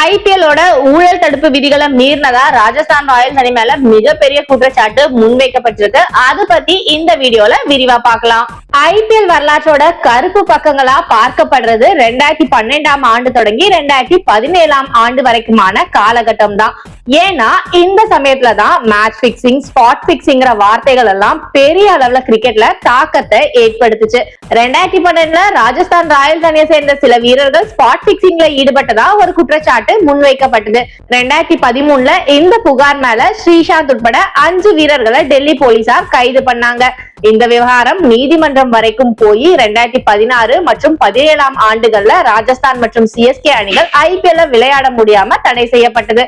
ஐபிஎல்லோட ஊழல் தடுப்பு விதிகளை மீறினதா ராஜஸ்தான் ராயல்ஸ் அணி மேல மிகப்பெரிய குற்றச்சாட்டு முன்வைக்கப்பட்டிருக்கு. அது பத்தி இந்த வீடியோல விரிவா பார்க்கலாம். ஐபிஎல் வரலாற்றோட கருப்பு பக்கங்களா பார்க்கப்படுறது 2012ஆம் ஆண்டு தொடங்கி 2017ஆம் ஆண்டு வரைக்குமான காலகட்டம் தான். ஏன்னா இந்த சமயத்துலதான் மேட்ச் பிக்சிங், ஸ்பாட் பிக்சிங்கிற வார்த்தைகள் எல்லாம் பெரிய அளவுல கிரிக்கெட்ல தாக்கத்தை ஏற்படுத்துச்சு. 2012ல ராஜஸ்தான் ராயல்ஸ் அணியை சேர்ந்த சில வீரர்கள் ஸ்பாட் பிக்சிங்ல ஈடுபட்டதா ஒரு குற்றச்சாட்டு முன்வைக்கப்பட்டது. 2013ல இந்த புகார் மேல ஸ்ரீசாந்த் உட்பட 5 வீரர்களை டெல்லி போலீசார் கைது பண்ணாங்க. இந்த விவகாரம் நீதிமன்றம் வரைக்கும் போய் 2016 மற்றும் 17ஆம் ஆண்டுகள்ல ராஜஸ்தான் மற்றும் சிஎஸ்கே அணிகள் ஐபிஎல்ல விளையாட முடியாம தடை செய்யப்பட்டது.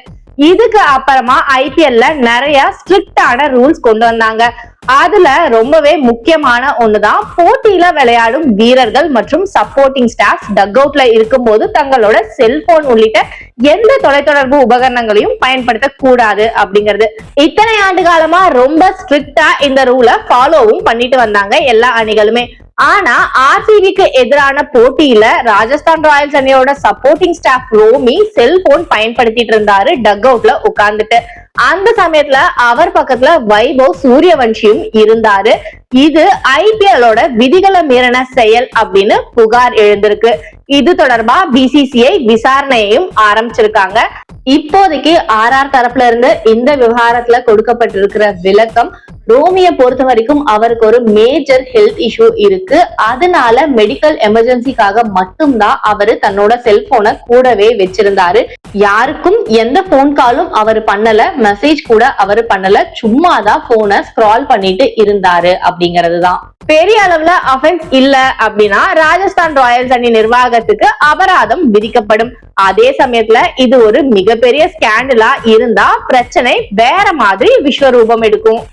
இதுக்கு அப்புறமா ஐபிஎல்ல நிறைய ஸ்ட்ரிக்டான ரூல்ஸ் கொண்டு வந்தாங்க. அதுல ரொம்பவே முக்கியமான ஒண்ணுதான், போட்டியில விளையாடும் வீரர்கள் மற்றும் சப்போர்ட்டிங் ஸ்டாஃப் டக் அவுட்ல இருக்கும் போது தங்களோட செல்போன் உள்ளிட்ட எந்த தொலைத்தொடர்பு உபகரணங்களையும் பயன்படுத்த கூடாது அப்படிங்கிறது. இத்தனை ஆண்டு காலமா ரொம்ப ஸ்ட்ரிக்டா இந்த ரூலை ஃபாலோவும் பண்ணிட்டு வந்தாங்க எல்லா அணிகளுமே. ஆனா ஆர்சிபிக்கு எதிரான போட்டியில ராஜஸ்தான் ராயல்ஸ் அணியோட சப்போர்ட்டிங் ஸ்டாஃப் ரோமி செல்போன் பயன்படுத்திட்டு இருந்தாரு டக் அவுட்ல உட்கார்ந்துட்டு. அந்த சமயத்துல அவர் பக்கத்துல வைபவ் சூரியவன்ஷியும் இருந்தாரு. இது ஐபிஎல்லோட விதிகளை மீறின செயல் அப்படின்னு புகார் எழுந்திருக்கு. இது தொடர்பா பிசிசிஐ விசாரணையையும் ஆரம்பிச்சிருக்காங்க. இப்போதைக்கு ஆர்ஆர் தரப்புல இருந்து இந்த விவகாரத்துல கொடுக்கப்பட்டிருக்கிற விளக்கம், ரோமியை பொறுத்த வரைக்கும் அவருக்கு ஒரு மேஜர் ஹெல்த் இஷ்யூ இருக்கு. அதனால மெடிக்கல் எமர்ஜென்சிக்காக மட்டும்தான் அவரு தன்னோட செல்போனை கூடவே வச்சிருந்தாரு. யாருக்கும் எந்த போன் காலும் அவர் பண்ணல, மெசேஜ் கூட அவர் பண்ணல, சும்மாதான் போனை ஸ்க்ரால் பண்ணிட்டு இருந்தாரு அப்படிங்கறதுதான். பெரிய அளவுல அஃபென்ஸ் இல்ல அப்படின்னா ராஜஸ்தான் ராயல்ஸ் அணி நிர்வாகத்துக்கு அபராதம் விதிக்கப்படும். அதே சமயத்துல இது ஒரு மிகப்பெரிய ஸ்கேண்டலா இருந்தா பிரச்சனை வேற மாதிரி விஸ்வரூபம் எடுக்கும்.